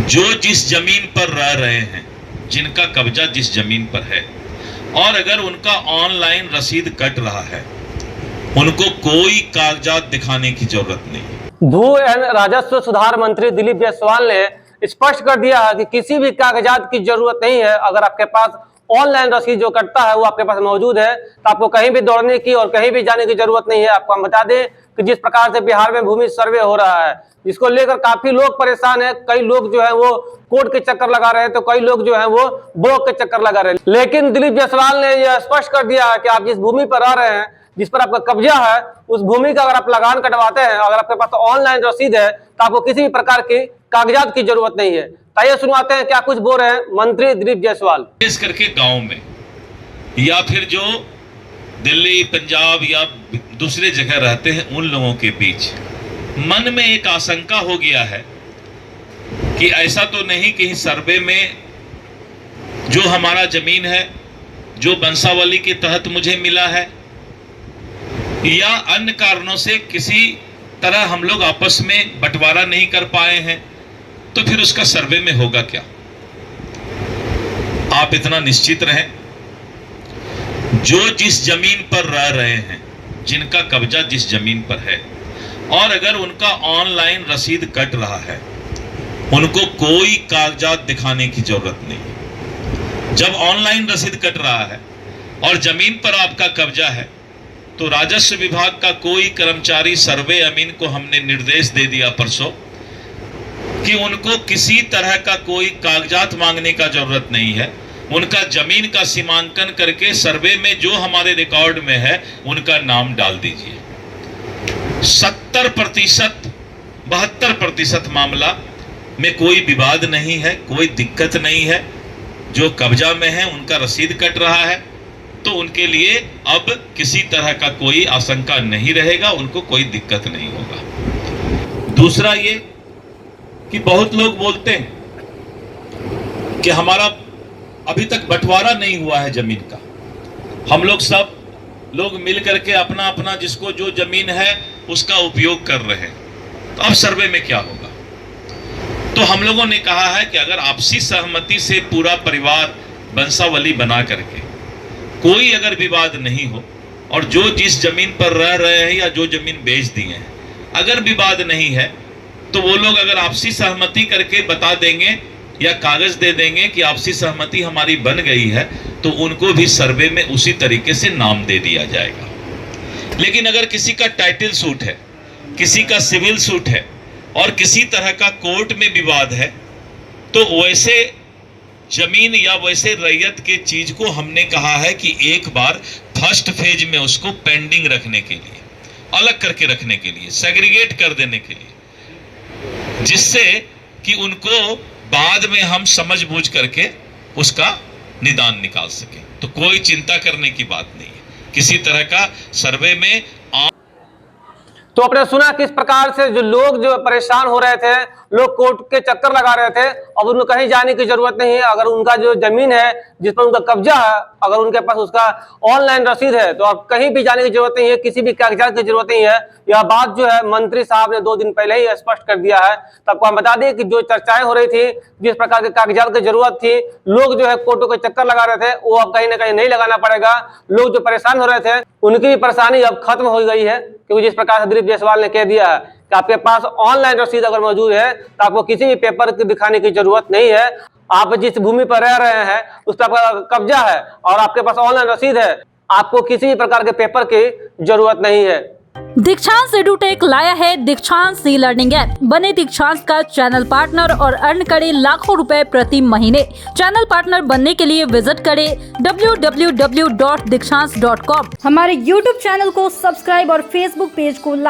जो जिस जमीन पर रह रहे हैं, जिनका कब्जा जिस जमीन पर है, और अगर उनका ऑनलाइन रसीद कट रहा है, उनको कोई कागजात दिखाने की जरूरत नहीं। भू एवं राजस्व सुधार मंत्री दिलीप जायसवाल ने स्पष्ट कर दिया है कि किसी भी कागजात की जरूरत नहीं है। अगर आपके पास ऑनलाइन रसीद जो कटता है वो आपके पास मौजूद है तो आपको कहीं भी दौड़ने की और कहीं भी जाने की जरूरत नहीं है। आपको हम बता दें कि जिस प्रकार से बिहार में भूमि सर्वे हो रहा है, जिसको लेकर काफी लोग परेशान है। कई लोग जो है वो कोर्ट के चक्कर लगा रहे हैं तो कई लोग जो है वो ब्लॉक के चक्कर लगा रहे हैं। लेकिन दिलीप जायसवाल ने यह स्पष्ट कर दिया है कि आप जिस भूमि पर रह रहे हैं, जिस पर आपका कब्जा है, उस भूमि का अगर आप लगान कटवाते हैं, अगर आपके पास ऑनलाइन रसीद है तो आपको किसी भी प्रकार की कागजात की जरूरत नहीं है। ताइए सुनवाते हैं क्या कुछ बोल रहे हैं मंत्री दिलीप जायसवाल। इस करके गांव में या फिर जो दिल्ली, पंजाब या दूसरे जगह रहते हैं, उन लोगों के बीच मन में एक आशंका हो गया है कि ऐसा तो नहीं कि सर्वे में जो हमारा जमीन है, जो बंसावली के तहत मुझे मिला है, या अन्य कारणों से किसी तरह हम लोग आपस में बंटवारा नहीं कर पाए हैं, तो फिर उसका सर्वे में होगा क्या। आप इतना निश्चित रहें, जो जिस जमीन पर रह रहे हैं, जिनका कब्जा जिस जमीन पर है, और अगर उनका ऑनलाइन रसीद कट रहा है, उनको कोई कागजात दिखाने की जरूरत नहीं। जब ऑनलाइन रसीद कट रहा है और जमीन पर आपका कब्जा है, तो राजस्व विभाग का कोई कर्मचारी, सर्वे अमीन को हमने निर्देश दे दिया परसों कि उनको किसी तरह का कोई कागजात मांगने का जरूरत नहीं है। उनका जमीन का सीमांकन करके सर्वे में जो हमारे रिकॉर्ड में है उनका नाम डाल दीजिए। 70%, 72% मामला में कोई विवाद नहीं है, कोई दिक्कत नहीं है। जो कब्जा में है उनका रसीद कट रहा है तो उनके लिए अब किसी तरह का कोई आशंका नहीं रहेगा, उनको कोई दिक्कत नहीं होगा। दूसरा ये कि बहुत लोग बोलते हैं कि हमारा अभी तक बंटवारा नहीं हुआ है जमीन का, हम लोग सब लोग मिल करके अपना अपना जिसको जो जमीन है उसका उपयोग कर रहे हैं, तो अब सर्वे में क्या होगा। तो हम लोगों ने कहा है कि अगर आपसी सहमति से पूरा परिवार बंसावली बना करके कोई अगर विवाद नहीं हो, और जो जिस जमीन पर रह रहे हैं या जो जमीन बेच दिए हैं, अगर विवाद नहीं है, तो वो लोग अगर आपसी सहमति करके बता देंगे या कागज दे देंगे कि आपसी सहमति हमारी बन गई है, तो उनको भी सर्वे में उसी तरीके से नाम दे दिया जाएगा। लेकिन अगर किसी का टाइटल सूट है, किसी का सिविल सूट है और किसी तरह का कोर्ट में विवाद है, तो वैसे जमीन या वैसे रैयत के चीज को हमने कहा है कि एक बार फर्स्ट फेज में उसको पेंडिंग रखने के लिए, अलग करके रखने के लिए, सेग्रीगेट कर देने के लिए, जिससे कि उनको बाद में हम समझ बूझ करके उसका निदान निकाल सके। तो कोई चिंता करने की बात नहीं है, किसी तरह का सर्वे में। तो आपने सुना किस प्रकार से जो लोग जो परेशान हो रहे थे, लोग कोर्ट के चक्कर लगा रहे थे, अब उनको कहीं जाने की जरूरत नहीं है। अगर उनका जो जमीन है जिस पर उनका कब्जा है, अगर उनके पास उसका ऑनलाइन रसीद है, तो अब कहीं भी जाने की जरूरत नहीं है, किसी भी कागजात की जरूरत नहीं है। यह बात जो है मंत्री साहब ने 2 दिन पहले ही स्पष्ट कर दिया है। तो आपको हम बता दें कि जो चर्चाएं हो रही थी, जिस प्रकार के कागजात की जरूरत थी, लोग जो है कोर्टों के चक्कर लगा रहे थे, वो अब कहीं ना कहीं नहीं लगाना पड़ेगा। लोग जो परेशान हो रहे थे उनकी भी परेशानी अब खत्म हो गई है, क्योंकि जिस प्रकार से दिलीप जायसवाल ने कह दिया है कि आपके पास ऑनलाइन रसीद अगर मौजूद है तो आपको किसी भी पेपर की दिखाने की जरूरत नहीं है। आप जिस भूमि पर रह रहे हैं उस पर आपका कब्जा है और आपके पास ऑनलाइन रसीद है, आपको किसी भी प्रकार के पेपर की जरूरत नहीं है। दीक्षांत एडुटेक लाया है दीक्षांत सी लर्निंग ऐप। बने दीक्षांत का चैनल पार्टनर और अर्न करें लाखों रुपए प्रति महीने। चैनल पार्टनर बनने के लिए विजिट करें www.dikshans.com। हमारे YouTube चैनल को सब्सक्राइब और Facebook पेज को